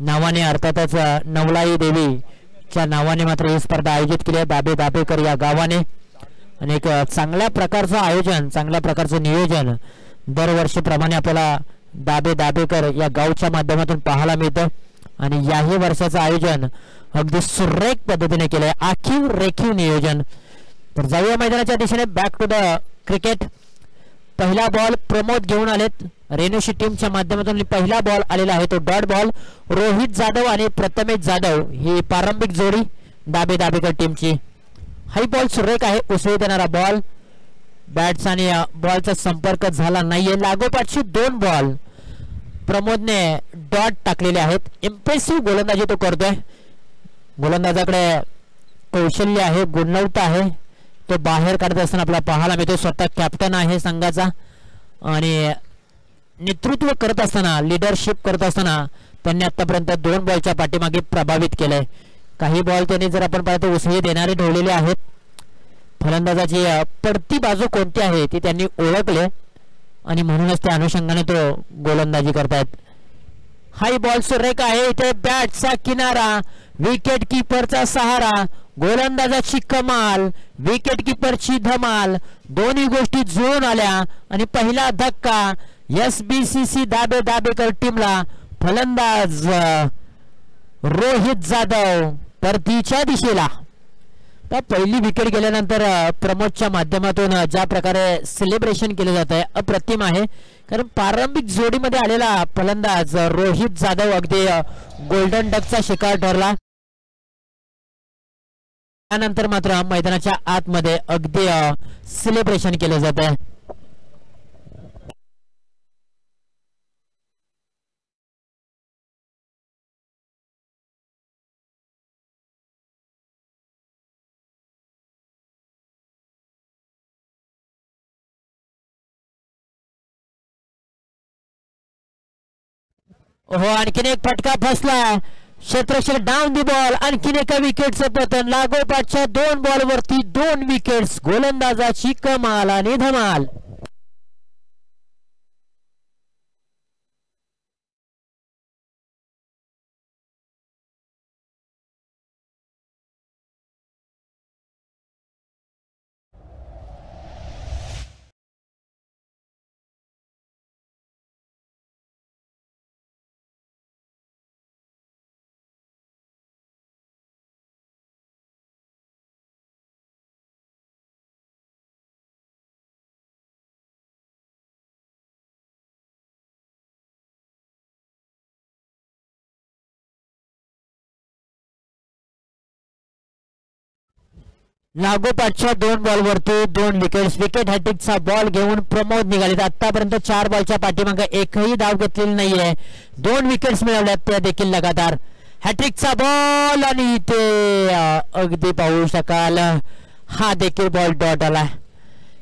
नावाने अर्थातच नवलाई देवीच्या नावाने मात्र ही स्पर्धा आयोजित केली आहे दाबे दाबेकर या गावाने. आणि एक चांगल्या प्रकारचं आयोजन, चांगल्या प्रकारचं नियोजन दरवर्षीप्रमाणे आपल्याला दाबे दाबेकर या गावच्या माध्यमातून पाहायला मिळतं. आणि याही वर्षाचं आयोजन अगदी सुरेख पद्धतीने केलंय, आखीव रेखीव नियोजन. तर जाऊया मैदानाच्या दिशेने. Back to the cricket. पहिला बॉल प्रमोद घेऊन आलेत रेणुशी टीमच्या माध्यमातून. पहिला बॉल आलेला आहे तो डॉट बॉल. रोहित जाधव आणि प्रथमेश जाधव ही प्रारंभिक जोडी दाबे दाबेकर टीमची. हाई बॉल सुरेख आहे, उसळी देणारा बॉल. बॅट्स आणि बॉलचा संपर्क झाला नाहीये. लागोपाठची 2 बॉल प्रमोदने डॉट टाकलेले आहेत. इम्प्रेसिव्ह गोलंदाजी तो करतोय. गोलंदाजाकडे कौशल्य आहे, गुणवत्ता आहे. तो बाहेर काढत असताना आपला पाहायला मिळतो. स्वतः कॅप्टन आहे संघाचा आणि नेतृत्व करत असताना, लिडरशिप करत असताना त्यांनी आतापर्यंत 2 बॉलच्या पाठीमागे प्रभावित केलंय. काही बॉल त्यांनी जर आपण पाहतो उसळी देणारे ठेवलेले आहेत. फलंदाजाची पडती बाजू कोणती आहे ती त्यांनी ओळखले आणि म्हणूनच त्या अनुषंगाने तो गोलंदाजी करतायत. हाई बॉल सुरेख आहे. इथे बॅटचा किनारा, विकेट किपरचा सहारा, गोलंदाजाची कमाल, विकेट किपरची धमाल, दोन्ही गोष्टी जुळून आल्या आणि पहिला धक्का SBCC दाबे दाबेकर टीमला. फलंदाज रोहित जाधव परतीच्या दिशेला. तर पहिली विकेट गेल्यानंतर प्रमोदच्या माध्यमातून ज्या प्रकारे सेलिब्रेशन केले जात आहे अप्रतिम आहे. कारण प्रारंभिक जोडीमध्ये आलेला फलंदाज रोहित जाधव अगदी गोल्डन डकचा शिकार ठरला. त्यानंतर मात्र मैदानाच्या आतमध्ये अगदी सेलिब्रेशन केले जात आहे. हो, आणखीन एक फटका फसला. क्षेत्ररक्षक डाऊन दी बॉल. आणखीन एका विकेटचं पतन. लागोपाठच्या 2 बॉलवरती 2 विकेट्स. गोलंदाजाची कमाल आणि धमाल. लागोपाठच्या 2 बॉलवरती 2 विकेट्स. विकेट हॅट्रिकचा बॉल घेऊन प्रमोद निघाले. आतापर्यंत 4 बॉलच्या पाठीमागे एकही धाव घेतलेली नाहीये. 2 विकेट्स मिळवल्यात त्या देखील लगातार. हॅट्रिकचा बॉल आणि ते अगदी पाहू शकाल हा देखील बॉल डॉट आला.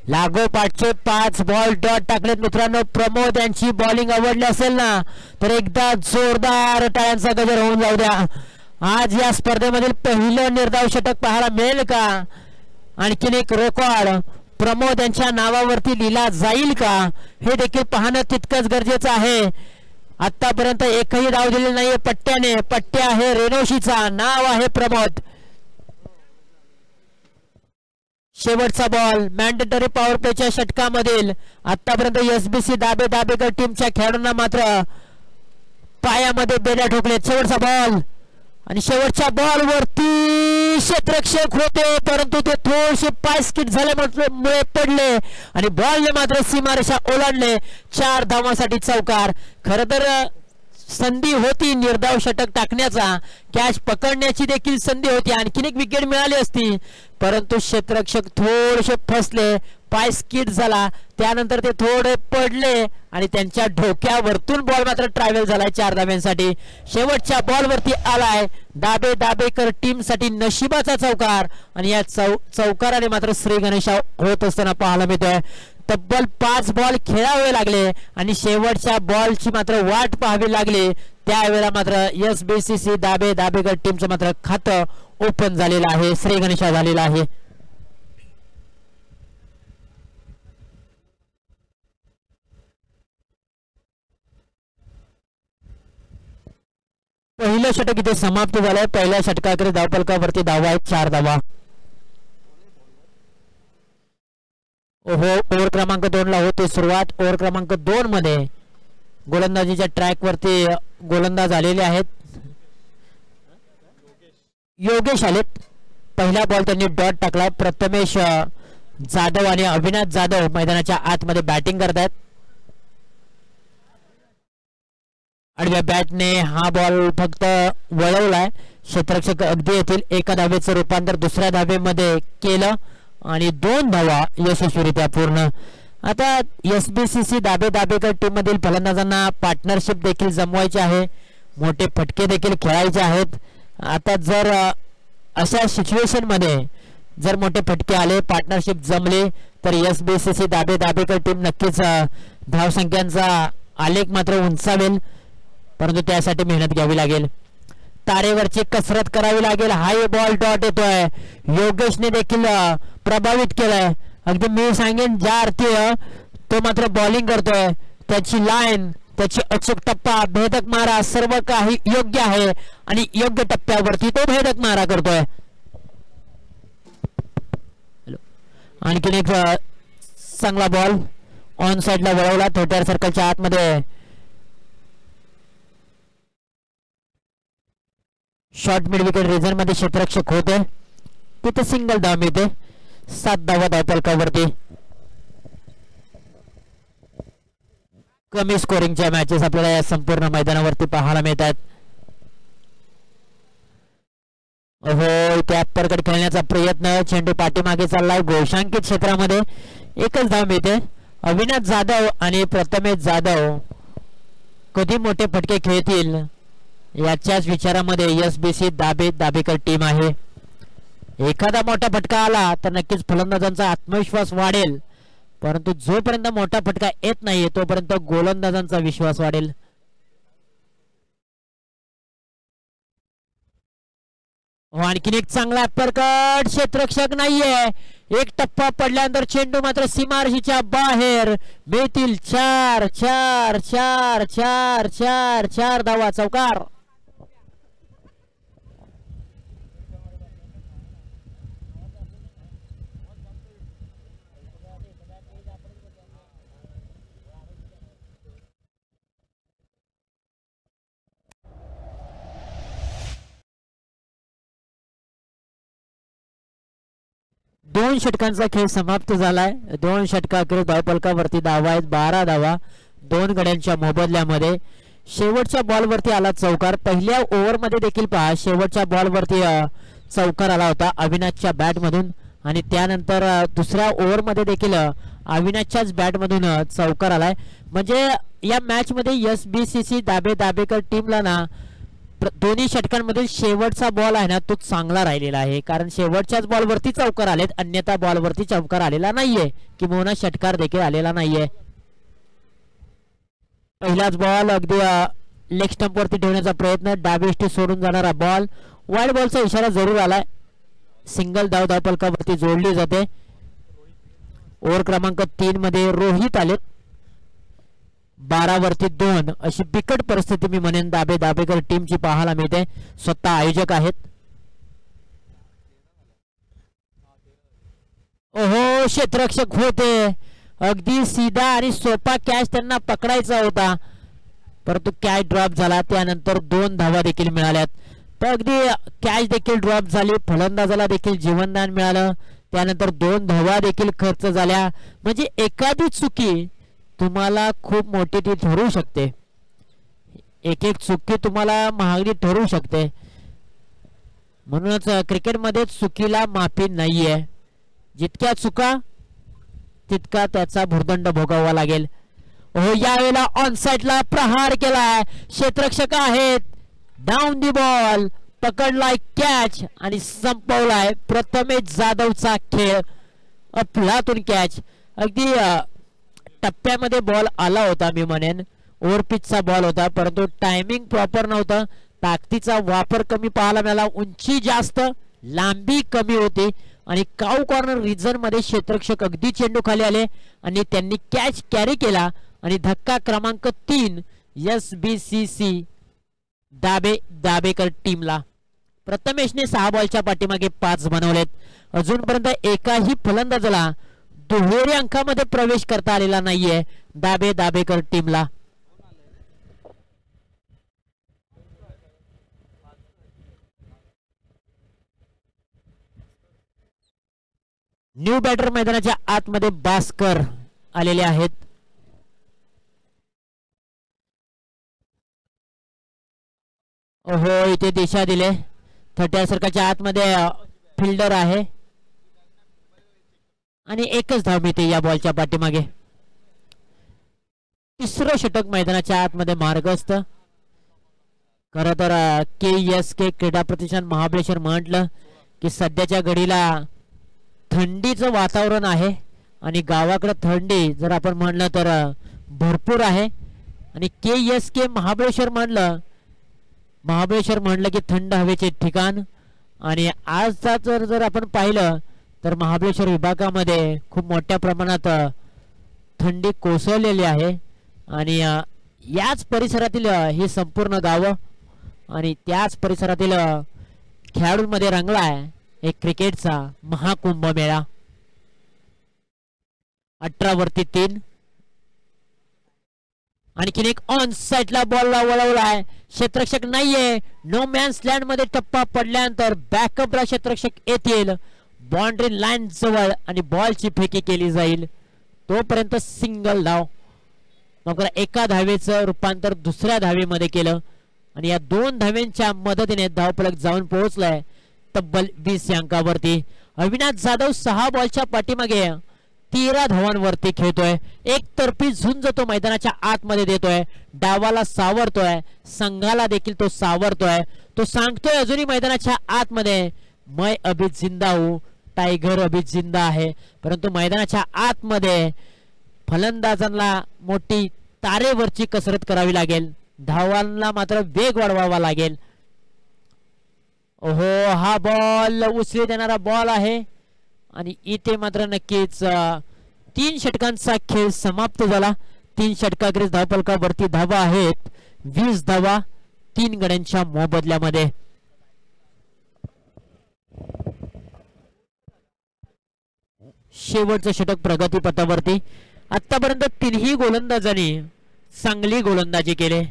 लागोपाठचे 5 बॉल डॉट टाकलेत मित्रांनो. प्रमोद यांची बॉलिंग आवडली असेल ना तर एकदा जोरदार टाळ्यांचा गजर होऊन जाऊ द्या. आज या स्पर्धेमधील पहिलं निर्धाव षटक पाहायला मिळेल का? आणखीन एक रेकॉर्ड प्रमोद यांच्या नावावरती लिहिला जाईल का हे देखील पाहणं तितकंच गरजेचं आहे. आतापर्यंत एकही धाव दिलेली नाहीये पट्ट्याने. पट्ट्या आहे रेणोशीचा, नाव आहे प्रमोद. शेवटचा बॉल मॅन्डेटरी पॉवर प्लेच्या षटकामधील. आतापर्यंत SBC दाबे दाबेकर टीमच्या खेळाडूंना मात्र पायामध्ये बेड्या ठोकलेत. शेवटचा बॉल आणि शेवटच्या बॉल वरती क्षेत्ररक्षक होते परंतु ते थोडेसे पाय स्किट झाल्यामुळे पडले आणि बॉलने मात्र सीमारेषा ओलांडले. 4 धावांसाठी चौकार. खरं तर संधी होती निर्धाव षटक टाकण्याचा, कॅच पकडण्याची देखील संधी होती. आणखीन एक विकेट मिळाली असती परंतु क्षेत्ररक्षक थोडेसे फसले, पाय स्किट झाला, त्यानंतर ते थोडे पडले आणि त्यांच्या डोक्यावरतून बॉल मात्र ट्रॅव्हल झालाय 4 धाव्यांसाठी. शेवटच्या बॉलवरती आलाय दाबे दाबेकर टीम साठी नशिबाचा चौकार आणि या चौकाराने मात्र श्री गणेशा होत असताना पाहायला मिळतोय. तब्बल 5 बॉल खेळावे लागले आणि शेवटच्या बॉलची मात्र वाट पाहावी लागली. त्यावेळेला मात्र SBCC दाबे दाबेकर टीमचं मात्र खातं ओपन झालेलं आहे, श्री गणेशा झालेला आहे. पहिलं षटक इथे समाप्त झालंय. पहिल्या षटकाकडे धावफलकावरती धावा आहेत 4 धावा. ओव्हर क्रमांक 2 ला होते सुरुवात. ओव्हर क्रमांक 2 मध्ये गोलंदाजीच्या ट्रॅक वरती गोलंदाज आलेले आहेत. योगेश आलेत. पहिला बॉल त्यांनी डॉट टाकला. प्रथमेश जाधव आणि अविनाश जाधव मैदानाच्या आतमध्ये बॅटिंग करतायत. आडव्या बॅटने हा बॉल फक्त वळवलाय. क्षेत्ररक्षक अगदी येथील एका धावेचं रूपांतर दुसऱ्या धावेमध्ये केलं आणि 2 धावा यशस्वीरित्या पूर्ण. आता SBCC दाबेकर टीम मधील फलंदाजांना पार्टनरशिप देखील जमवायची आहे. मोठे फटके देखील खेळायचे आहेत. आता जर अशा सिच्युएशन मध्ये जर मोठे फटके आले, पार्टनरशिप जमले तर SBCC दाबेकर टीम नक्कीच धावसंख्यांचा आलेख मात्र उंचावेल. परंतु त्यासाठी मेहनत घ्यावी लागेल. तारेवरची कसरत करावी लागेल. हाय बॉल डॉट येतोय. योगेशने देखील प्रभावित केलंय. अगदी मी सांगेन ज्या अर्थी तो मात्र बॉलिंग करतोय, त्याची लाईन, त्याची अचूक टप्पा, भेदक मारा सर्व काही योग्य आहे आणि योग्य टप्प्यावरती तो भेदक मारा करतोय. आणखीन एक चांगला बॉल ऑन साइडला वळवला. थोड्या सर्कलच्या आतमध्ये शॉर्ट मिड विकेट रिझन मध्ये क्षेत्ररक्षक होते. तिथे सिंगल धाव मिळते. 7 धावा धावफलकावरती. कमी स्कोरिंगच्या मॅचेस आपल्याला या संपूर्ण मैदानावरती पाहायला मिळतात. त्या परकड खेळण्याचा प्रयत्न. चेंडू पाठीमागे चाललाय. घोषांकित क्षेत्रामध्ये एकच धाव मिळते. अविनाश जाधव आणि प्रथमेश जाधव कधी मोठे फटके खेळतील याच्याच विचारामध्ये SBC दाबेकर टीम आहे. एखादा मोठा फटका आला तर नक्कीच फलंदाजांचा आत्मविश्वास वाढेल. परंतु जोपर्यंत मोठा फटका येत नाही तोपर्यंत गोलंदाजांचा विश्वास वाढेल. आणखीन एक चांगला अपरकट. क्षेत्ररक्षक नाहीये. एक टप्पा पडल्यानंतर चेंडू मात्र सीमारेषेच्या बाहेर. मिळतील 4 धावा. चौकार. दोन षटकांचा खेळ समाप्त झालाय. 2 षटकाखेर धावफलकावरती धावा आहेत 12 धावा 2 गड्यांच्या मोबदल्यामध्ये. शेवटच्या बॉलवरती आला चौकार. पहिल्या ओव्हरमध्ये देखील पहा शेवटच्या बॉलवरती चौकार आला होता अविनाशच्या बॅटमधून आणि त्यानंतर दुसऱ्या ओव्हरमध्ये देखील अविनाशच्याच बॅटमधून चौकार आलाय. म्हणजे या मॅच मध्ये SBCC दाबेकर टीमला ना दोन्ही षटकांमधील शेवटचा बॉल आहे ना तो चांगला राहिलेला आहे. कारण शेवटच्याच बॉलवरती चौकार आलेत. अन्यथा बॉलवरती चौकार आलेला नाहीये किंवा षटकार देखील आलेला नाहीये. पहिलाच बॉल अगदी लेग स्टंप वरती ठेवण्याचा प्रयत्न. डावीष्टी सोडून जाणारा बॉल. वाईड बॉलचा इशारा जरूर आलाय. सिंगल धावफलकावरती जोडली जाते. ओव्हर क्रमांक 3 मध्ये रोहित आलेत. 12 वरती 2 अशी बिकट परिस्थिती मी म्हणेन दाबेकर टीमची पाहायला मिळते. स्वतः आयोजक आहेत. क्षेत्ररक्षक होते. अगदी सीधा आणि सोपा कॅच त्यांना पकडायचा होता परंतु कॅच ड्रॉप झाला. त्यानंतर 2 धावा देखील मिळाल्यात. तर अगदी कॅच देखील ड्रॉप झाली. फलंदाजाला देखील जीवनदान मिळालं. त्यानंतर 2 धावा देखील खर्च झाल्या. म्हणजे एखादी चुकी तुम्हाला खूप मोठी ती ठरू शकते. एक चुकी तुम्हाला महागडी ठरू शकते. म्हणूनच क्रिकेटमध्ये चुकीला माफी नाहीये. जितक्या चुका तितका त्याचा भुर्दंड भोगावा लागेल. यावेळेला ऑन साइडला प्रहार केलाय. क्षेत्ररक्षक आहेत. डाऊन दी बॉल पकडलाय कॅच आणि संपवलाय. प्रथमेश जाधवचा खेळ. अफलातून कॅच. अगदी टप्प्यामध्ये बॉल आला होता मी म्हणेन. ओव्हरपिचचा बॉल होता परंतु टायमिंग प्रॉपर नव्हतं. ताकदीचा वापर कमी पाहायला मिळाला. उंची जास्त लांबी कमी होती आणि काऊ कॉर्नर रिजन मध्ये क्षेत्ररक्षक अगदी चेंडू खाली आले आणि त्यांनी कॅच कॅरी केला आणि धक्का क्रमांक 3 SBCC दाबेकर टीमला. प्रथमेशने 6 बॉलच्या पाठीमागे 5 बनवलेत. अजूनपर्यंत एकाही फलंदाजाला दुहेरी अंकामध्ये प्रवेश करता आलेला नाहीये दाबेकर टीमला. न्यू बॅटर मैदानाच्या आतमध्ये भास्कर आलेले आहेत. हो, इथे दिशा दिले. 30 सर्कलच्या आतमध्ये फिल्डर आहे आणि एकच धाव मिळते या बॉलच्या पाठीमागे. तिसरं षटक मैदानाच्या आतमध्ये मार्गस्थ. खरं तर KSK क्रीडा प्रतिष्ठान महाबळेश्वर म्हटलं की सध्याच्या घडीला थंडीचं वातावरण आहे आणि गावाकडे थंडी जर आपण म्हणलं तर भरपूर आहे. आणि KSK महाबळेश्वर म्हणलं की थंड हवेचे ठिकाण. आणि आजचा जर आपण पाहिलं तर महाबळेश्वर विभागामध्ये खूप मोठ्या प्रमाणात थंडी कोसळलेली आहे. आणि याच परिसरातील ही संपूर्ण गावं आणि त्याच परिसरातील खेळाडूंमध्ये रंगला आहे एक क्रिकेटचा महाकुंभ मेळा. 18 वरती 3. आणखीन एक ऑन साइडला बॉल वळवलाय. क्षेत्ररक्षक नाहीये. नो मॅन्स लँड मध्ये टप्पा पडल्यानंतर बॅकअपला क्षेत्ररक्षक येतील. बाउंड्री लाईन जवळ आणि बॉलची फेकी केली जाईल. तोपर्यंत सिंगल धाव. मग एका धावेचं रूपांतर दुसऱ्या धावेमध्ये केलं आणि या 2 धावेंच्या मदतीने धावफलक जाऊन पोहोचलाय तब्बल 20 अंकावरती. अविनाश जाधव 6 बॉलच्या पाठीमागे 13 धावांवरती खेळतोय. एक तर्फी झुंज तो मैदानाच्या आतमध्ये देतोय. डावाला सावरतोय, संघाला देखील तो सावरतोय. तो सांगतोय अजूनही मैदानाच्या आतमध्ये मैं अभी जिंदा हूं, टायगर अभी जिंदा आहे. परंतु मैदानाच्या आतमध्ये फलंदाजांना मोठी तारेवरची कसरत करावी लागेल. धावांना मात्र वेग वाढवावा लागेल. ओहो, हा बॉल उचली देणारा बॉल आहे आणि इथे मात्र नक्कीच 3 षटकांचा खेळ समाप्त झाला. 3 षटकाग्रेस धावफलकावरती धावा आहेत 20 धावा 3 गड्यांच्या मोबदल्यामध्ये. शेवटचं षटक प्रगतीपथावरती. आतापर्यंत 3ही गोलंदाजांनी चांगली गोलंदाजी केली,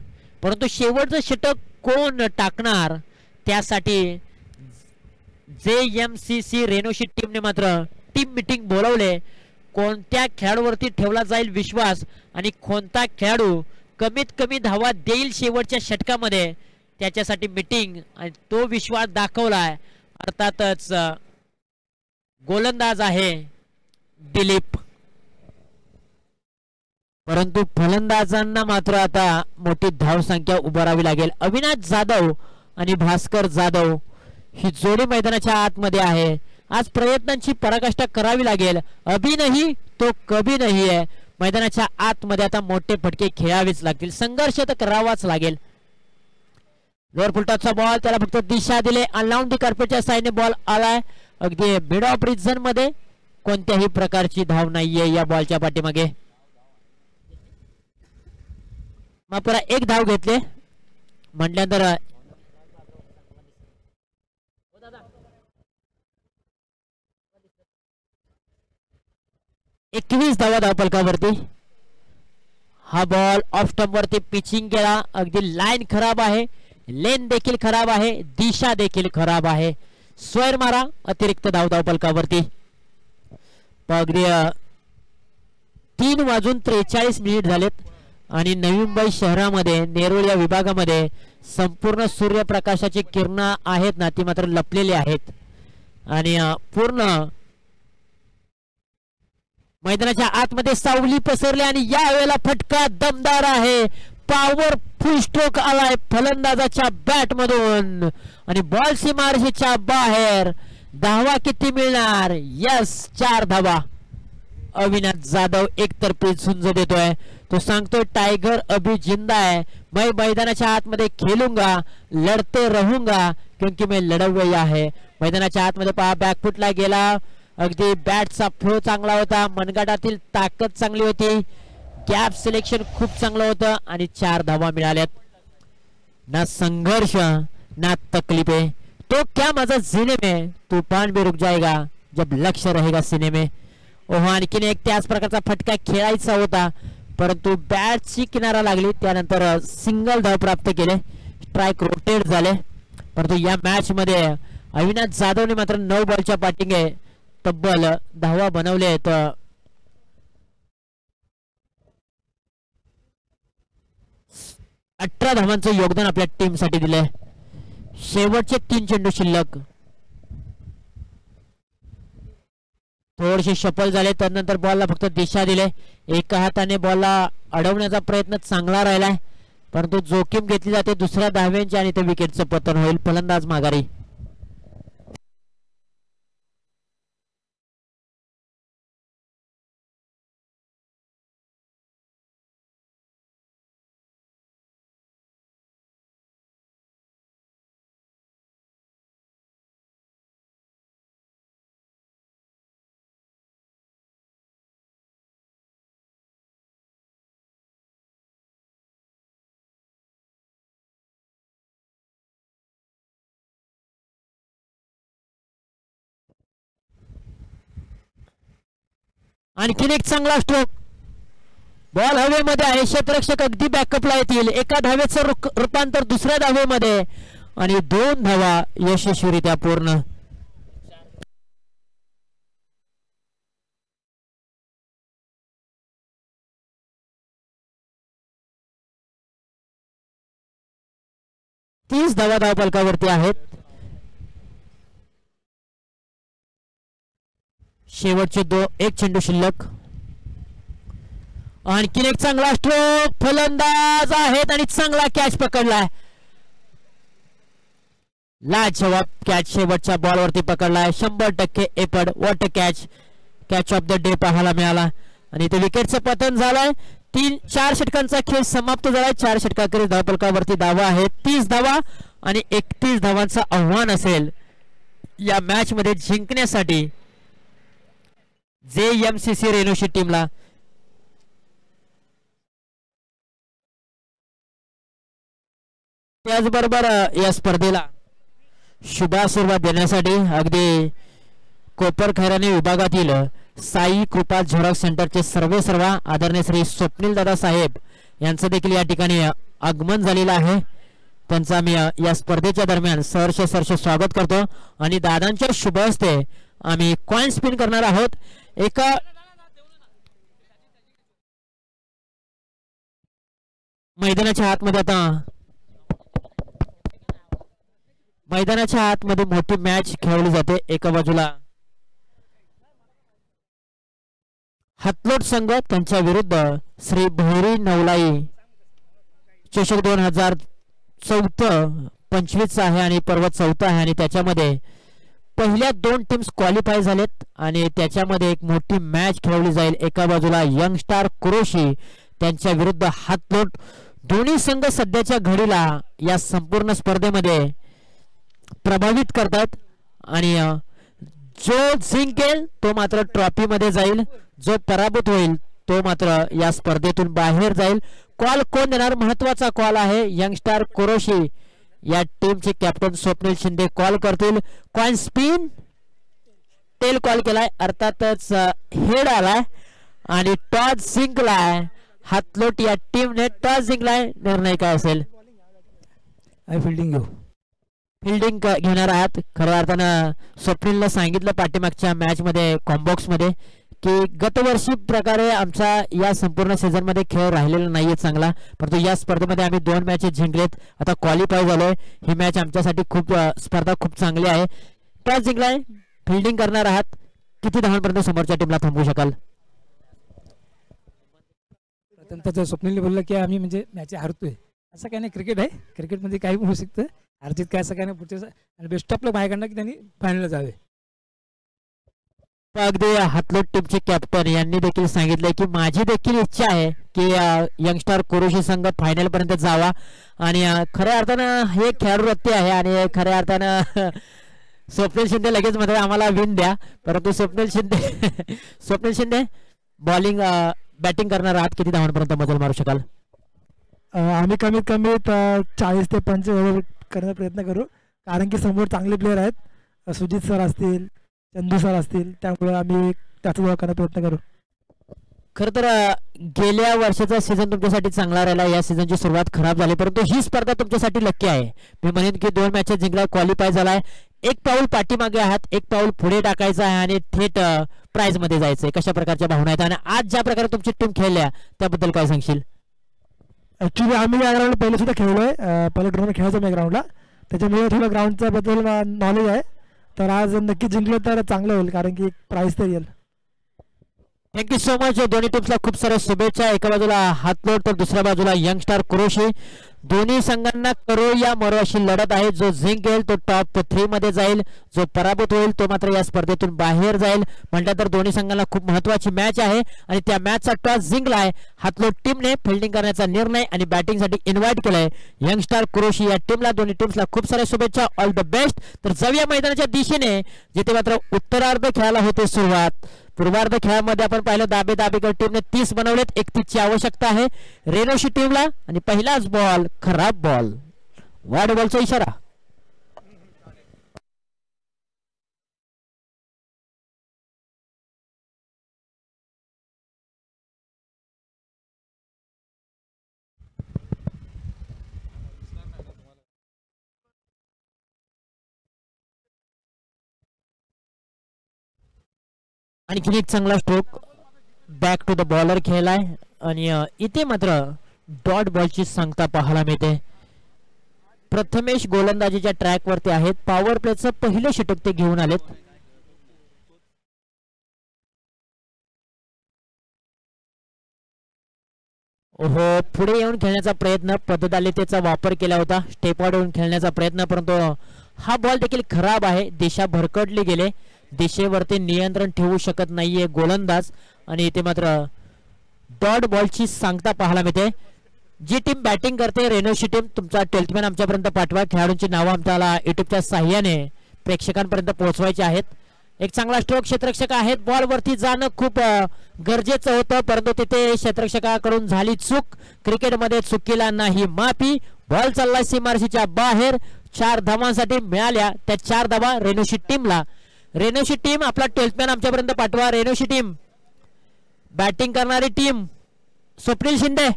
परंतु शेवटचं षटक कोण टाकणार त्यासाठी JMCC रेनोशी टीमने मात्र टीम मीटिंग बोलवले. कोणत्या खेळाडूवरती ठेवला जाईल विश्वास आणि कोणता खेळाडू कमीत कमी धावा देईल शेवटच्या षटकामध्ये त्याच्यासाठी मीटिंग आणि तो विश्वास दाखवलाय. अर्थातच गोलंदाज आहे दिलीप. परंतु फलंदाजांना मात्र आता मोठी धाव संख्या उभारावी लागेल. अविनाश जाधव आणि भास्कर जाधव ही जोडी मैदानाच्या आतमध्ये आहे. आज प्रयत्नांची पराकाष्ठा करावी लागेल. अभी नाही तो कभी नाही आहे. मैदानाच्या आतमध्ये आता मोठे फटके खेळावेच लागतील. संघर्ष तर करावाच लागेल. जोर फुलटॉपचा बॉल, त्याला फक्त दिशा दिले. अनलाउंड दी कार्पेटच्या साइडने बॉल आलाय. अगदी मिड ऑफ रिजन मध्ये कोणत्याही प्रकारची धाव नाहीये या बॉलच्या पाठीमागे. मग पुरा एक धाव घेतले म्हटल्यानंतर 21 धावा धावफलकावरती. हा बॉल ऑफ स्टंप वरती पिचिंग केला. अगदी लाईन खराब आहे, लेन देखील खराब आहे, दिशा देखील खराब आहे. स्क्वेअर मारा. अतिरिक्त धाव धावफलकावरती. अगदी 3:43 झालेत आणि नवी मुंबई शहरामध्ये नेरूळ या विभागामध्ये संपूर्ण सूर्यप्रकाशाची किरण आहेत ना ती मात्र लपलेली आहेत आणि पूर्ण मैदानाच्या आतमध्ये सावली पसरली आणि या वेळेला फटका दमदार आहे. पॉवरफुल स्ट्रोक आलाय फलंदाजाच्या बॅट मधून आणि बॉल सीमारेषेच्या बाहेर. धावा किती मिळणार? यस, 4 धावा. अविनाश जाधव एकतर्फी झुंज देतोय. तो सांगतोय टायगर अभी जिंदा है, मैं मैदानाच्या आतमध्ये खेलूंगा, लढते रहूंगा क्योंकि मैं लढा हुआ है. मैदानाच्या आतमध्ये पहा बॅकफुटला गेला. अगदी बॅटचा फ्लो चांगला होता, मनगटातील ताकद चांगली होती, गॅप सिलेक्शन खूप चांगलं होतं आणि 4 धावा मिळाल्यात. ना संघर्ष ना तकलीफें, तो क्या मजा जीने में, तूफान भी रुक जाएगा जब लक्ष्य रहेगा सीने में. ओहो, आणखीन एक त्याच प्रकारचा फटका खेळायचा होता, परंतु बॅटची किनारा लागली. त्यानंतर सिंगल धाव प्राप्त केले, स्ट्राइक रोटेट झाले. परंतु या मॅच मध्ये अविनाश जाधवने मात्र 9 बॉलच्या पाठींगे तब्बल धावा बनवले आहेत. 18 धावांचं योगदान आपल्या टीम साठी दिले. शेवटचे 3 चेंडू शिल्लक. थोडेसे शफल झाले, त्यानंतर बॉलला फक्त दिशा दिले. एका हाताने बॉलला अडवण्याचा प्रयत्न चांगला राहिलाय, परंतु जोखीम घेतली जाते दुसऱ्या धाव्यांची आणि ते विकेटचं पतन होईल. फलंदाज माघारी. आणखीन एक चांगला स्ट्रोक. बॉल हवेमध्ये आहे, क्षेत्ररक्षक अगदी बॅकअपला येतील. एका धावेचं रूपांतर दुसऱ्या धावेमध्ये आणि 2 धावा यशस्वीरित्या पूर्ण. तीस धावा धावफलकावरती आहेत. शेवटचे 1 चेंडू शिल्लक. आणखीन एक चांगला स्ट्रोक. फलंदाज आहेत आणि चांगला कॅच पकडलाय. लाजवाब कॅच शेवटच्या बॉलवरती पकडलाय. 100% एपड. What a catch. Catch of the day पाहायला मिळाला आणि ते विकेटचं पतन झालंय. 4 षटकांचा खेळ समाप्त झालाय. 4 षटकाखेरीज धावफलकावरती धावा आहेत 30 धावा आणि 31 धावांचं आव्हान असेल या मॅच मध्ये जिंकण्यासाठी JMCC रेणुशी टीमला. त्याचबरोबर या स्पर्धेला शुभ सुरुवात देण्यासाठी अगदी कोपर खैरानी विभागातील साई कृपा झेरॉक्स सेंटरचे सर्व आदरणीय श्री स्वप्नील दादा साहेब यांचं देखील या ठिकाणी आगमन झालेलं आहे. त्यांचा मी या स्पर्धेच्या दरम्यान सहर्ष स्वागत करतो आणि दादांच्या शुभ हस्ते आम्ही कॉइन स्पिन करणार आहोत. एका मैदानाच्या आतमध्ये मोठी मॅच खेळवली जाते. एका बाजूला हातलोट संघ, त्यांच्या विरुद्ध श्री भैरी नवलाई चषक 2024-25 आहे आणि पर्व 4 आहे आणि त्याच्यामध्ये पहिल्या 2 टीम्स क्वालिफाय झालेत आणि त्याच्यामध्ये एक मोठी मॅच खेळवली जाईल. एका बाजूला यंग स्टार कुरोशी, त्यांच्या विरुद्ध हातलोट. दोन्ही संघ सध्याच्या घडीला या संपूर्ण स्पर्धेमध्ये प्रभावित करतात आणि जो जिंकेल तो मात्र ट्रॉफी मध्ये जाईल, जो पराभूत होईल तो मात्र या स्पर्धेतून बाहेर जाईल. कॉल कोण देणार? महत्वाचा कॉल आहे. यंगस्टार कुरोशी या टीमचे कॅप्टन स्वप्नील शिंदे कॉल करतील. कॉइन स्पिन टेल कॉल केलाय, अर्थातच हेड आलाय आणि टॉस जिंकलाय. हातलोट या टीमने टॉस जिंकलाय. निर्णय काय असेल? फिल्डिंग घेणार आहात. खऱ्या अर्थानं स्वप्नीलला सांगितलं पाठीमागच्या मॅच मध्ये कॉम्बॉक्स मध्ये की गतवर्षी प्रकारे आमचा या संपूर्ण सीझन मध्ये खेळ राहिलेला नाहीये चांगला, परंतु या स्पर्धेमध्ये आम्ही 2 मॅचेस जिंकलेत. आता क्वालिफाय झालोय. ही मॅच आमच्यासाठी स्पर्धा खूप चांगली आहे. टॉस जिंकलाय, फिल्डिंग करणार आहात. किती धावांपर्यंत समोरच्या टीमला थांबवू शकाल? प्रथमतः स्वप्नील बोलला की आम्ही म्हणजे मॅच हारतोय, असं काही नाही. क्रिकेट आहे, क्रिकेटमध्ये काही होऊ शकतं. अर्जित काय असं काही नाही. पुढच्या आणि बेस्ट ऑफ लक माझ्याकडनं की त्यांनी फायनलला जावे. अगदी हातलोट टीमचे कॅप्टन यांनी देखील सांगितलंय की माझी देखील इच्छा आहे की यंगस्टार कुरोशी संघ फायनल पर्यंत जावा आणि खऱ्या अर्थानं हे खेळाडू रत्ती आहे आणि खऱ्या अर्थानं स्वप्नील शिंदे लगेच मध्ये आम्हाला विन द्या. परंतु स्वप्नील शिंदे बॉलिंग बॅटिंग करणार आहात. किती धावांपर्यंत मजल मारू शकाल? आम्ही कमीत कमी 40 ते 45 ओव्हर करण्याचा प्रयत्न करू, कारण की समोर चांगले प्लेयर आहेत. सुजित सर असतील, चंदू सर असतील, त्यामुळे आम्ही त्याचा जोर करण्याचा प्रयत्न करू. खरं तर गेल्या वर्षाचा सीझन तुमच्यासाठी चांगला राहिला, या सीझनची सुरुवात खराब झाली, परंतु ही स्पर्धा तुमच्यासाठी लक्की आहे. मी म्हणेन की 2 मॅचेस जिंकला, क्वालिफाय झालाय, एक पाऊल पाठीमागे आहात, एक पाऊल पुढे टाकायचं आहे आणि थेट प्राइज मध्ये जायचंय. कशा प्रकारच्या भावना आहेत आणि आज ज्या प्रकारे तुमची टीम खेळल्या त्याबद्दल काय सांगशील? ॲक्च्युली आम्ही या ग्राउंडला पहिले सुद्धा खेळलोय, पहिले टुर्नामेंट खेळायचो मी ग्राउंडला, त्याच्यामुळे थोडं ग्राउंडच्या बद्दल नॉलेज आहे. तर आज नक्की जिंकलो तर चांगलं होईल, कारण की प्राइज तर येईल. Thank you so much. दोन्ही टीम्सला खूप साऱ्या शुभेच्छा. एका बाजूला हातलोट तर दुसऱ्या बाजूला यंगस्टार कुरोशी. दोन्ही संघांना करो या मरो अशी लढत आहे. जो जिंकेल तो टॉप 3 मध्ये जाईल, जो पराभूत होईल तो मात्र या स्पर्धेतून बाहेर जाईल. म्हटलं तर दोन्ही संघांना खूप महत्वाची मॅच आहे आणि त्या मॅचचा टॉस जिंकलाय हातलोट टीमने. फिल्डिंग करण्याचा निर्णय आणि बॅटिंगसाठी इन्व्हाइट केलंय यंगस्टार कुरोशी या टीमला. दोन्ही टीम्सला खूप साऱ्या शुभेच्छा, ऑल द बेस्ट. तर जाऊया मैदानाच्या दिशेने, जिथे मात्र उत्तरार्ध खेळायला होते सुरुवात. पूर्वार्ध खेळामध्ये आपण पाहिलं दाबेकर टीमने 30 बनवलेत, 31 ची आवश्यकता आहे रेनोशी टीमला. आणि पहिलाच बॉल खराब बॉल, वाईड बॉलचा इशारा. आणखीन एक चांगला stroke back to the bowler खेळलाय आणि इथे मात्र डॉट बॉलची सांगता पाहायला मिळते. प्रथमेश गोलंदाजीच्या ट्रॅक वरती आहेत. पॉवर प्लेचं पहिलं षटक ते घेऊन आलेत. हो, पुढे येऊन खेळण्याचा प्रयत्न, पद्धतालितेचा वापर केला होता, स्टेप आउट येऊन खेळण्याचा प्रयत्न, परंतु हा बॉल देखील खराब आहे. दिशा भरकटली गेले, दिशेवरती नियंत्रण ठेवू शकत नाहीये गोलंदाज आणि इथे मात्र डॉट बॉलची सांगता पाहायला मिळते. जी टीम बॅटिंग करते रेनोशी टीम, तुमचा टेल्टमॅन आमच्यापर्यंत पाठवा. खेळाडूंची नावं आम्हाला युट्यूबच्या साह्याने प्रेक्षकांपर्यंत पोहोचवायची आहेत. एक चांगला स्ट्रोक क्षेत्ररक्षक आहेत, बॉल वरती जाणं खूप गरजेचं होतं, परंतु तिथे क्षेत्ररक्षकाकडून झाली चूक. क्रिकेटमध्ये चुकीला नाही माफी. बॉल चाललाय सीमारेषेच्या बाहेर. 4 धावांसाठी मिळाल्या त्या 4 धावा रेनोशी टीमला. रेनोशी टीम आपला टेल्टमॅन आमच्यापर्यंत पाठवा. रेनोशी टीम बॅटिंग करणारी टीम, स्वप्नील शिंदे,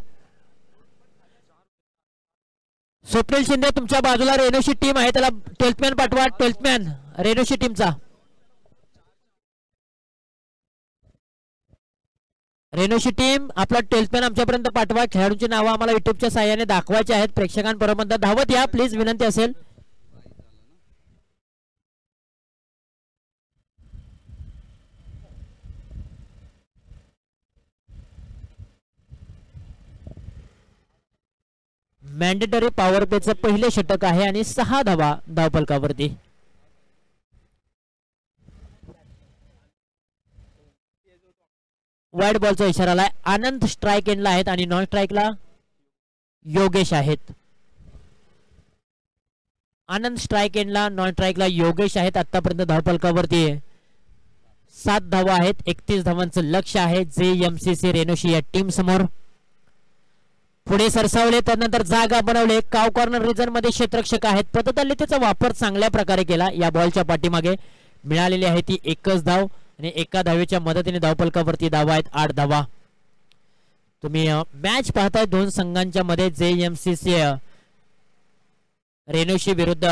स्वप्नील शिंदे तुमच्या बाजूला रेनोशी टीम आहे, त्याला टेल्टमॅन पाठवा. टेल्टमॅन रेनोशी टीमचा, रेनोशी टीम आपला टेल्टमॅन आमच्यापर्यंत पाठवा. खेळाडूंची नावं आम्हाला युट्यूबच्या साह्याने दाखवायची आहेत. प्रेक्षकांपर्यंत धावत या प्लीज, विनंती असेल. मॅन्डेटरी पॉवर प्लेचं पहिले षटक आहे आणि 6 धावा धावफलकावरती. वाईड बॉलचा इशारा आलाय. आनंद स्ट्राइक एंडला आहेत आणि नॉन स्ट्राइकला योगेश आहेत. आनंद स्ट्राइक एंडला, नॉन स्ट्राइकला योगेश आहेत. आतापर्यंत धावफलकावरती 7 धावा आहेत. 31 धावांचं लक्ष आहे JMCC रेनोशी या टीम समोर. पुढे सरसावले, त्यानंतर जागा बनवले. काव कॉर्नर रिजन मध्ये क्षेत्ररक्षक आहेत. पद्धतलितेचा वापर चांगल्या प्रकारे केला. या बॉलच्या पाठीमागे मिळालेली आहे ती एकच धाव आणि एका धावेच्या मदतीने धावफलकावरती धावा आहेत 8 धावा. तुम्ही मॅच पाहताय दोन संघांच्या मध्ये, JMCC रेनोशी विरुद्ध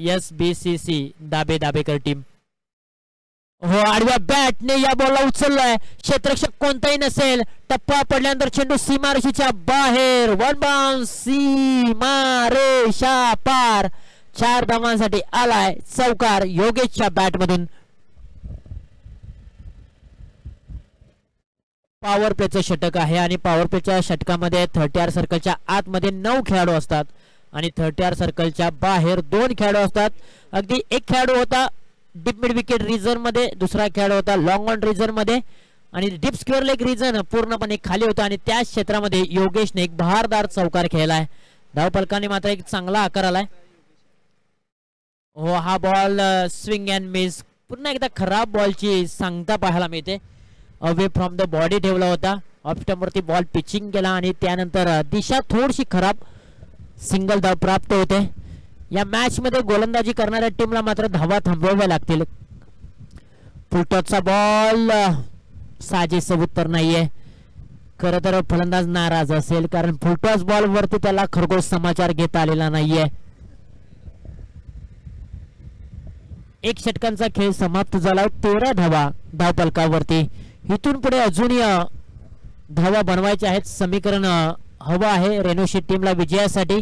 SBCC दाबेकर टीम. हो, आडव्या बॅटने या बॉलला उचललाय. क्षेत्ररक्षक कोणताही नसेल. टप्पा पडल्यानंतर चेंडू सीमारेषेच्या बाहेर, वन बाउंस, सीमारेषा पार. 4 धावांसाठी आलाय चौकार योगेशच्या बॅट मधून. पॉवर प्लेचं षटक आहे आणि पॉवर प्लेच्या षटकामध्ये 30R सर्कलच्या आतमध्ये 9 खेळाडू असतात आणि 30R सर्कलच्या बाहेर 2 खेळाडू असतात. अगदी एक खेळाडू होता डीप मिड विकेट रिजन मध्ये, दुसरा खेळाडू होता लॉंग ऑन रिजन मध्ये आणि डीप स्क्वेअर लेग रिजन पूर्णपणे खाली होता आणि त्या क्षेत्रामध्ये योगेशने एक बहारदार चौकार खेळलाय. धावफलकाने मात्र एक चांगला आकार आलाय. हो, हा बॉल स्विंग अँड मिस, पुन्हा एकदा खराब बॉलची सांगता पाहायला मिळते. अवे फ्रॉम द बॉडी ठेवला होता. ऑफ स्टंपवरती बॉल पिचिंग केला आणि त्यानंतर दिशा थोडीशी खराब, सिंगल धाव प्राप्त होते. या मॅच मध्ये गोलंदाजी करणाऱ्या टीमला मात्र धावा थांबवाव्या लागतील. फुलटॉसचा बॉल साजेस उत्तर नाहीये. खरं तर फलंदाज नाराज असेल कारण फुलटॉस बॉल वरती त्याला खरगोश समाचार घेता आलेला नाहीये. एक षटकांचा खेळ समाप्त झाला. 13 धावा धावफलकावरती. इथून पुढे अजूनही धावा बनवायचे आहेत. समीकरण हवं आहे रेणुशी टीमला विजयासाठी.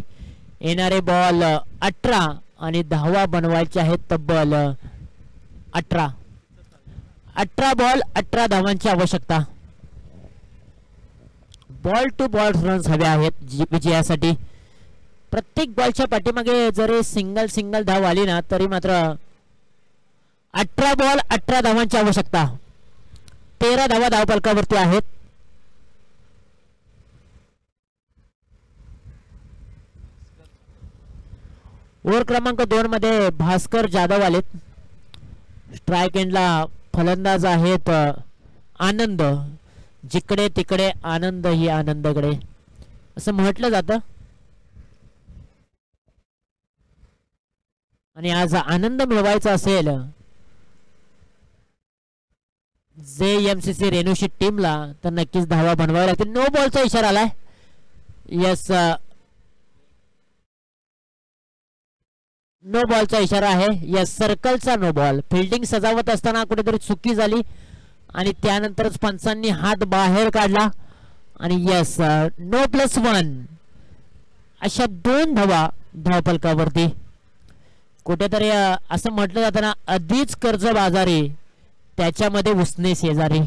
येणारे बॉल 18 आणि धावा बनवायचे आहेत तब्बल 18 बॉल 18 धावांची आवश्यकता. बॉल टू बॉल रन्स हवे आहेत विजयासाठी. प्रत्येक बॉलच्या पाठीमागे जरी सिंगल धाव आली ना तरी मात्र 18 बॉल 18 धावांची आवश्यकता. 13 धावा धावफलकावरती आहेत. ओव्हर क्रमांक 2 मध्ये भास्कर जाधव आलेत. स्ट्राइक एंडला फलंदाज आहेत आनंद. जिकडे तिकडे आनंद ही आनंदकडे असं म्हटलं जातं. आणि आज आनंद मिळवायचा असेल JMCC रेणुशी टीमला तर नक्कीच धावा बनवाव्या लागतील. नो बॉलचा इशारा आलाय. यस, नो बॉलचा इशारा आहे. यस, सर्कलचा नो बॉल. फिल्डिंग सजावत असताना कुठेतरी चुकी झाली आणि त्यानंतरच पंचांनी हात बाहेर काढला आणि यस, नो +1 अशा 2 धावा धावफलकावरती. कुठेतरी असं म्हटलं जातं ना, आधीच कर्जबाजारी त्याच्यामध्ये उसने शेजारी.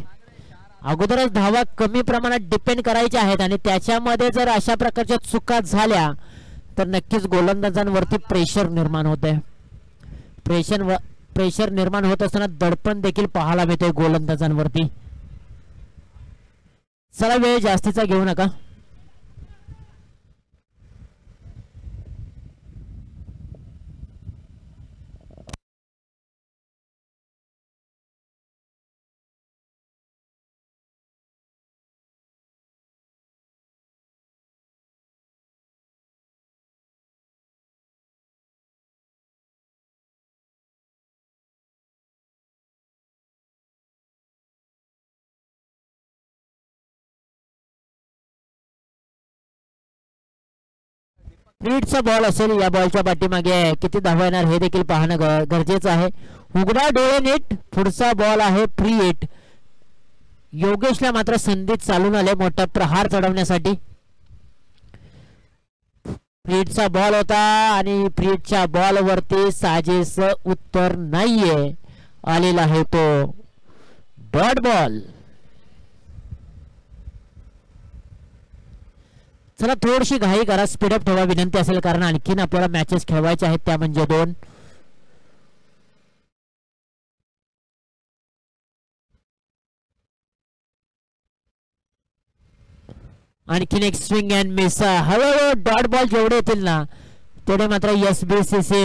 अगोदरच धावा कमी प्रमाणात डिपेंड करायच्या आहेत आणि त्याच्यामध्ये जर अशा प्रकारच्या चुका झाल्या तर नक्कीच गोलंदाजांवरती प्रेशर निर्माण होते. प्रेशर निर्माण होत असताना दडपण देखील पाहायला मिळते गोलंदाजांवरती. चला, वेळ जास्तीचा घेऊ नका. फ्रीडचा बॉल असेल. या बॉलच्या पाठीमागे किती धावा येणार हे देखील पाहणं गरजेचं आहे. उघडा डोळे नीट. पुढचा बॉल आहे फ्री हिट. योगेशला मात्र संधीत चालून आले मोठा प्रहार चढवण्यासाठी. फ्रीडचा बॉल होता आणि फ्रीडच्या बॉल वरती साजेस उत्तर नाहीये. आलेला आहे तो डॉट बॉल. चला, थोडीशी घाई करा, स्पीडअप ठेवा विनंती असेल कारण आणखीन आपल्याला मॅचेस खेळवायचे आहेत, त्या म्हणजे 2. आणखीन एक स्विंग अँड मिस. हळूहळू डॉट बॉल जेवढे येतील ना तेवढे मात्र SBCC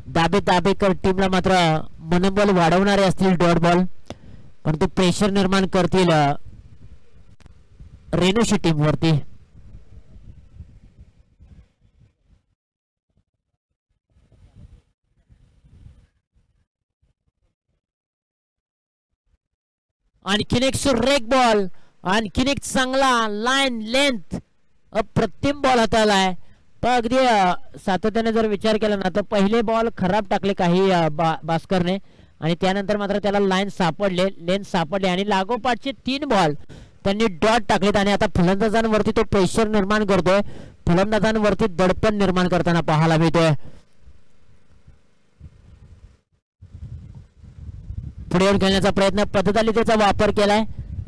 दाबेकर टीमला मात्र मनोबल वाढवणारे असतील डॉट बॉल. पण ते प्रेशर निर्माण करतील रेणुशी टीम वरती. आणखीन एक सुरेख बॉल. आणखीन एक चांगला लाईन लेंथ अप्रतिम बॉल हाताळलाय. पण अगदी सातत्याने जर विचार केला ना तर पहिले बॉल खराब टाकले काही भास्करने आणि त्यानंतर मात्र त्याला लाईन सापडले, लेंथ सापडले आणि लागोपाठचे 3 बॉल त्यांनी डॉट टाकलेत आणि आता फलंदाजांवरती तो प्रेशर निर्माण करतोय. फलंदाजांवरती दडपण निर्माण करताना पाहायला मिळतोय. पुढे येऊन खेळण्याचा प्रयत्न, पद्धतलीचा वापर केलाय.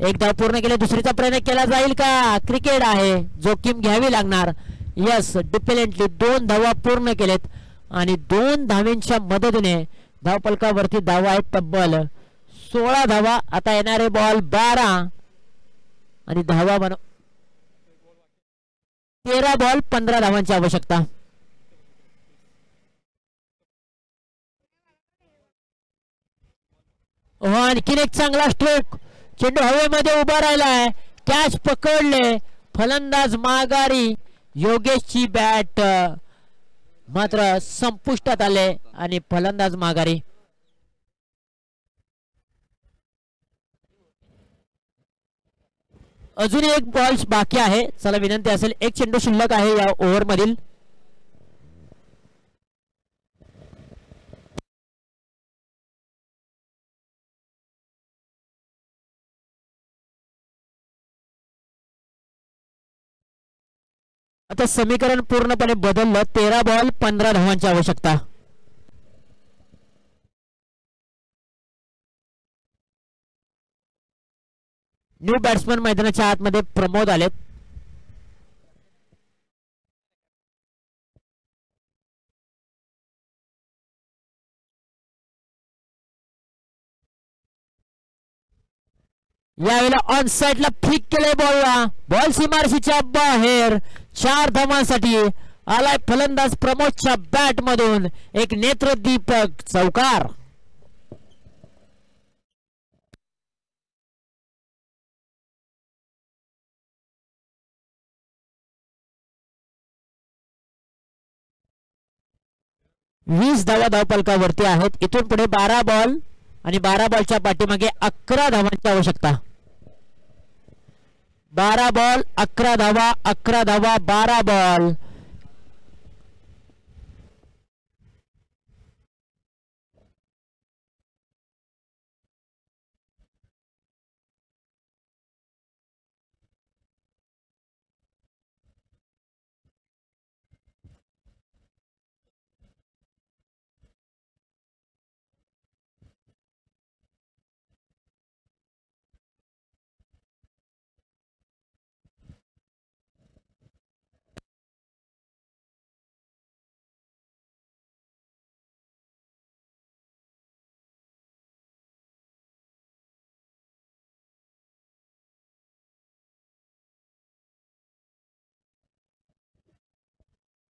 एक धाव पूर्ण केले, दुसरीचा प्रयत्न केला जाईल का? क्रिकेट आहे, जोखीम घ्यावी लागणार. यस, डिपेंडेंटली 2 धावा पूर्ण केलेत आणि 2 धावांच्या मदतीने धावफलकावरती धावा आहेत तब्बल 16 धावा. आता येणारे बॉल 12 आणि धावा 13 बॉल 15 धावांची आवश्यकता. आणखीन एक चांगला स्ट्रोक. चेंडू हवेमध्ये उभा राहिलाय, कॅच पकडले, फलंदाज माघारी. योगेशची बॅट मात्र संपुष्टात आले आणि फलंदाज माघारी. अजून एक बॉल बाकी आहे. चला विनंती असेल, एक चेंडू शिल्लक आहे या ओव्हर मधील. आता समीकरण पूर्णपणे बदललं. 13 बॉल 15 धावांची आवश्यकता. न्यू बॅट्समन मैदानाच्या आतमध्ये प्रमोद आलेत. यावेळेला ऑन साइडला फिक केले बॉलला. बॉल सीमारेषेच्या बाहेर. 4 धावांसाठी आलाय फलंदाज प्रमोदच्या बॅट मधून एक नेत्रदीपक चौकार. वीस धावा धावफलकावरती आहेत. इथून पुढे 12 बॉल आणि 12 बॉलच्या पाठीमागे 11 धावांची आवश्यकता. 12 बॉल 11 धावा, 11 धावा 12 बॉल.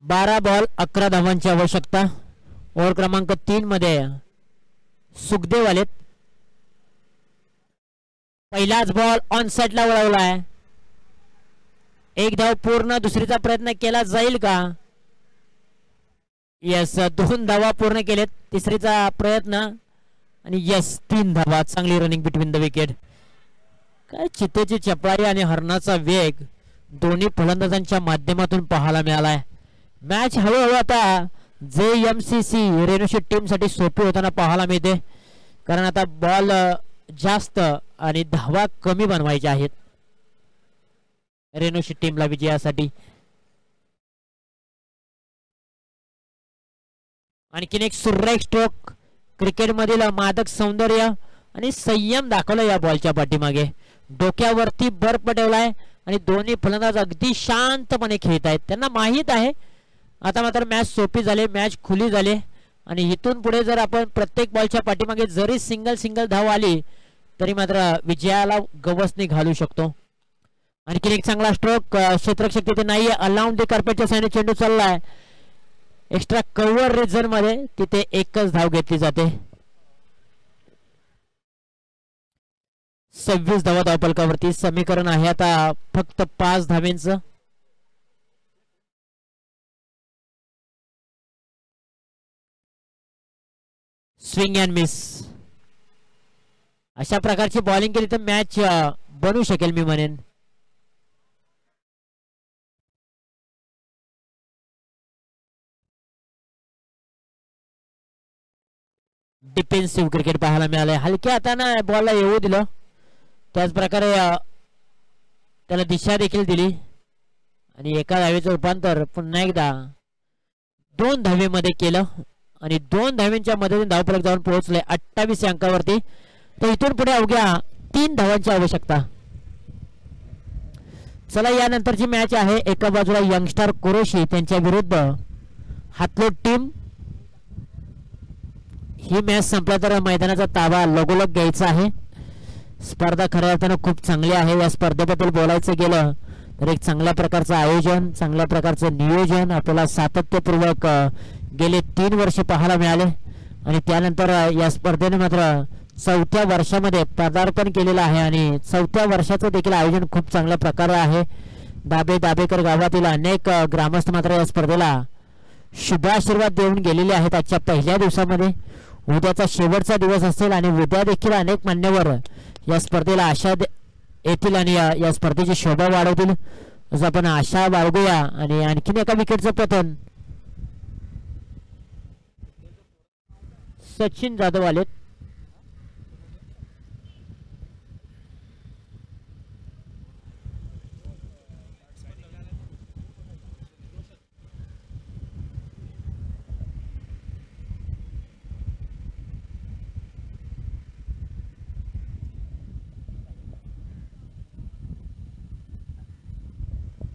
बारा बॉल 11 धावांची आवश्यकता. ओव्हर क्रमांक 3 मध्ये सुखदेव आलेत. पहिलाच बॉल ऑन साइडला वळवलाय. एक धाव पूर्ण. दुसरीचा प्रयत्न केला जाईल का? यस, 2 धावा पूर्ण केलेत. तिसरीचा प्रयत्न आणि यस 3 धावा. चांगली रनिंग बिटवीन द विकेट. काय चितेची चपळाई आणि हरणाचा वेग दोन्ही फलंदाजांच्या माध्यमातून पाहायला मिळालाय. मॅच हळूहळू आता JMCC रेणुशी टीम साठी सोपी होताना पाहायला मिळते, कारण आता बॉल जास्त आणि धावा कमी बनवायच्या आहेत रेणुशी टीमला विजयासाठी. आणखीन एक सुरेख स्ट्रोक. क्रिकेट मधील मादक सौंदर्य आणि संयम दाखवला या बॉलच्या पाठीमागे. डोक्यावरती बर्फ ठेवलाय आणि दोन्ही फलंदाज अगदी शांतपणे खेळत आहेत. त्यांना माहित आहे आता मात्र मॅच सोपी झाली, मॅच खुली झाली आणि इथून पुढे जर आपण प्रत्येक बॉलच्या पाठीमागे जरी सिंगल धाव आली तरी मात्र विजयाला गवसणी घालू शकतो. आणखीन एक चांगला स्ट्रोक. क्षेत्ररक्षक तिथे नाहीये. अलाउंड द कार्पेटच्या साइडने चेंडू चाललाय. एक्स्ट्रा कव्हर रिजन मध्ये तिथे एकच धाव घेतली जाते. 26 धावा धावफलकावरती. समीकरण आहे आता फक्त 5 धावेंचं. स्विंग अँड मिस अशा प्रकारची बॉलिंग केली तर मॅच बनू शकेल मी म्हणेन. डिफेन्सिव्ह क्रिकेट पाहायला मिळालंय. हलक्या हाताने बॉलला येऊ दिलं, त्याच प्रकारे त्याला दिशा देखील दिली आणि एका धावेचं रूपांतर पुन्हा एकदा 2 धावेमध्ये केलं आणि 2 धावेंच्या मदतीने धावफलक जाऊन पोहोचले 28 अंकावरती. तर इथून पुढे अवघ्या 3 धावांची आवश्यकता. चला यानंतरची मॅच आहे. एका बाजूला यंगस्टर कुरेशी त्यांच्या विरुद्ध हातलोट टीम. ही मॅच संपला तर मैदानाचा ताबा लगोलग घ्यायचा आहे. स्पर्धा खऱ्या अर्थानं खूप चांगली आहे. या स्पर्धेबद्दल बोलायचं गेलं तर एक चांगल्या प्रकारचं आयोजन, चांगल्या प्रकारचं नियोजन आपल्याला सातत्यपूर्वक गेले 3 वर्ष पाहायला मिळाले आणि त्यानंतर या स्पर्धेने मात्र 4थ्या वर्षामध्ये पदार्पण केलेलं आहे आणि 4थ्या वर्षाचं देखील आयोजन खूप चांगल्या प्रकारे आहे. दाबेकर गावातील अनेक ग्रामस्थ मात्र या स्पर्धेला शुभाशीर्वाद देऊन गेलेले आहेत. आजच्या पहिल्या दिवसामध्ये उद्याचा शेवटचा दिवस असेल आणि उद्या देखील अनेक मान्यवर या स्पर्धेला आशा येतील आणि या स्पर्धेची शोभा वाढवतील असं आपण आशा बाळगूया. आणि आणखीन एका विकेटचं पतन सचिन जाधव आलेत.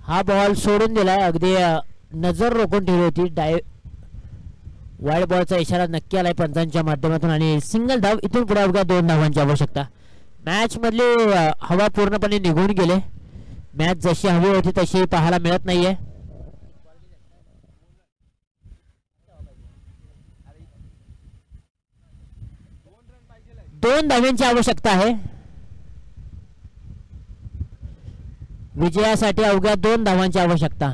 हा बॉल सोडून दिलाय. अगदी नजर रोखून ठेवली होती. वाईड बॉलचा इशारा नक्की आलाय पंचांच्या माध्यमातून आणि सिंगल धाव. इथून पुढे अवघ्या 2 धावांची आवश्यकता. मॅच मधली हवा पूर्णपणे निघून गेले. मॅच जशी हवी होती तशी पाहायला मिळत नाहीये. दोन धावांची आवश्यकता आहे. विजयासाठी अवघ्या 2 धावांची आवश्यकता.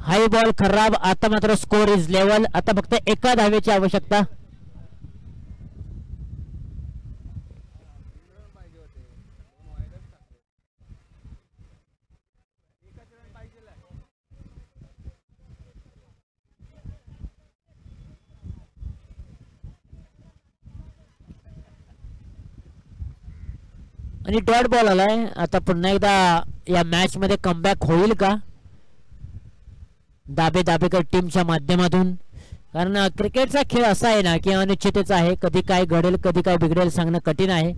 हाय बॉल खराब. आता मात्र स्कोर इज लेवल. आता फक्त एका धावेची आवश्यकता. आणि डॉट बॉल आलाय. आता पुन्हा एकदा या मॅच मध्ये कमबॅक होईल का दाबेकर टीमच्या माध्यमातून. कारण क्रिकेटचा खेळ असा आहे ना की अनिश्चिततेचा आहे. कधी काय घडेल कधी काय बिघडेल सांगणं कठीण आहे.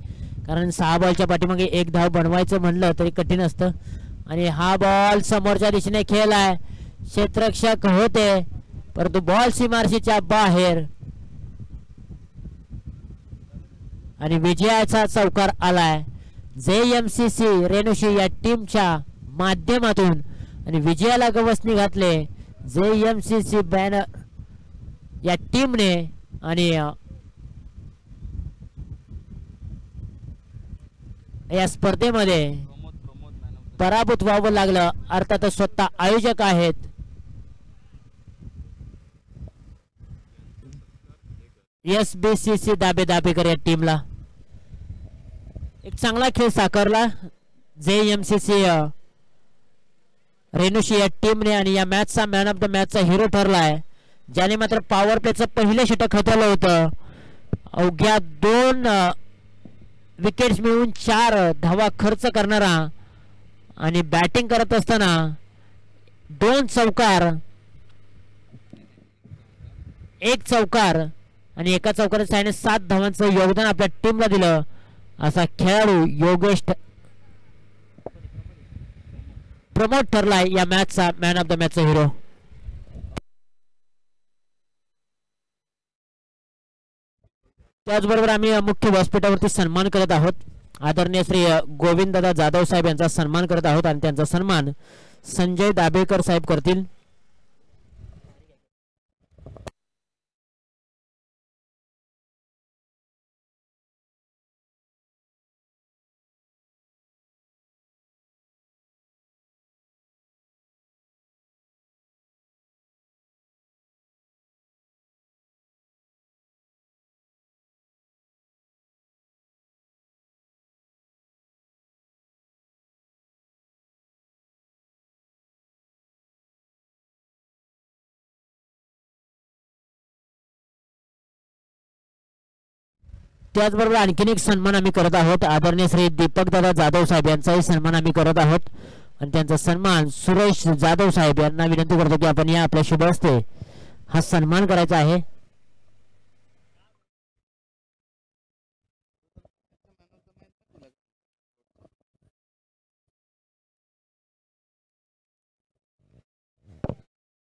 कारण 6 बॉलच्या पाठीमागे 1 धाव बनवायचं म्हणलं तरी कठीण असतं. आणि हा बॉल समोरच्या दिशेने खेळलाय. क्षेत्ररक्षक होते परंतु बॉल सीमारेषेच्या बाहेर आणि विजयाचा चौकार आलाय JMCC रेणुशी या टीमच्या माध्यमातून. आणि विजयाला गवसणी घातले JMCC बॅनर या टीमने. आणि या स्पर्धेमध्ये पराभूत व्हावं लागलं. अर्थातच स्वतः आयोजक आहेत. SBCC दाबेकर या टीमला एक चांगला खेळ साकारला JMCC रेणुशी या टीमने. आणि या मॅचचा मॅन ऑफ द मॅचचा हिरो ठरलाय ज्याने मात्र पॉवर प्लेचं पहिलं षटक हाताळलं होतं. अवघ्या 2 विकेट्स मिळून 4 धावा खर्च करणारा आणि बॅटिंग करत असताना 2 चौकार 1 चौकार आणि एका चौकाराच्या साहाय्याने 7 धावांचं योगदान आपल्या टीमला दिलं असा खेळाडू योगेश प्रमोद ठरलाय या मॅचचा मॅन ऑफ द मॅचचा हिरो. त्याचबरोबर आम्ही मुख्य व्यासपीठावरती सन्मान करत आहोत. आदरणीय श्री गोविंददादा जाधव साहेब यांचा सन्मान करत आहोत आणि त्यांचा सन्मान संजय दाबेकर साहेब करतील. त्याचबरोबर आणखीन एक सन्मान आम्ही करत आहोत. आदरणीय श्री दीपक दादा जाधव साहेब यांचाही सन्मान आम्ही करत आहोत आणि त्यांचा सन्मान सुरेश जाधव साहेब यांना विनंती करतो की आपण या आपल्या शुभ हस्ते हा सन्मान करायचा आहे.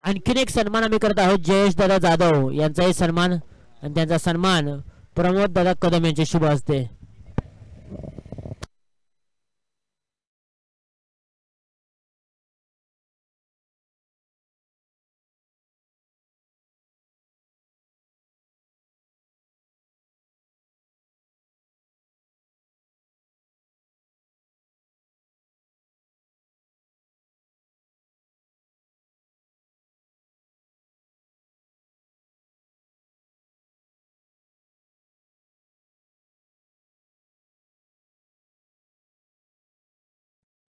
आणखीन एक सन्मान आम्ही करत आहोत जयेश दादा जाधव यांचाही सन्मान आणि त्यांचा सन्मान प्रमोद दादा कदम यांचे शुभ हस्ते.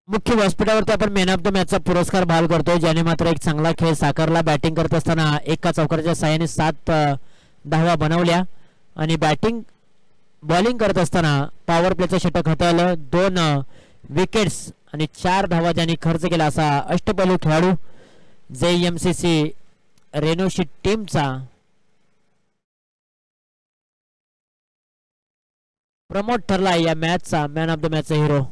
मुख्य व्यासपीठावरती आपण मॅन ऑफ द मॅचचा पुरस्कार बहाल करतो, ज्याने मात्र एक चांगला खेळ साकारला. बॅटिंग करत असताना एका चौकाराच्या साहाय्याने 7 धावा बनवल्या आणि बॉलिंग करत असताना पॉवर प्लेचं षटक हाताळलं. 2 विकेट्स आणि 4 धावा ज्यांनी खर्च केला असा अष्टपैलू खेळाडू JMCC रेनोशी टीमचा प्रमोद ठरला या मॅचचा मॅन ऑफ द मॅचचा हिरो.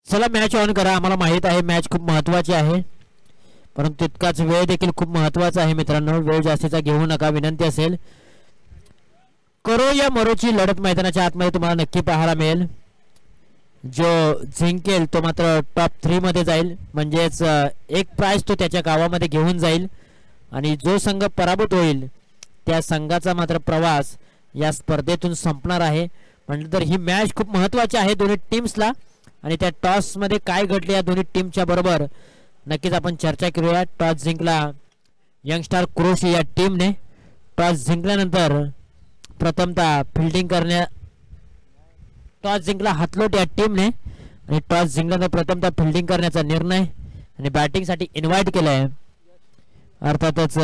चला मॅच ऑन करा. आम्हाला माहित आहे मॅच खूप महत्वाची आहे, परंतु तितकाच वेळ देखील खूप महत्वाचा आहे मित्रांनो. वेळ जास्तीचा घेऊ नका, विनंती असेल. करो या मरोची लढत मैदानाच्या आतमध्ये तुम्हाला नक्की पाहायला मिळेल. जो जिंकेल तो मात्र टॉप 3 मध्ये जाईल, म्हणजेच एक प्राइज तो त्याच्या गावामध्ये घेऊन जाईल आणि जो संघ पराभूत होईल त्या संघाचा मात्र प्रवास या स्पर्धेतून संपणार आहे. म्हणजे तर ही मॅच खूप महत्वाची आहे दोन्ही टीम्सला आणि त्या टॉस मध्ये काय घडले या दोन्ही टीमच्या बरोबर नक्कीच आपण चर्चा करूया. टॉस जिंकला यंगस्टार क्रोशी या टीमने. टॉस जिंकल्यानंतर प्रथमतः टॉस जिंकला हातलोट या टीमने आणि टॉस जिंकल्यानंतर प्रथमतः फिल्डिंग करण्याचा निर्णय आणि बॅटिंग साठी इन्व्हाइट केलंय अर्थातच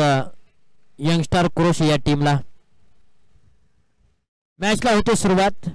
यंगस्टार क्रोशी या टीमला. मॅचला होते सुरुवात.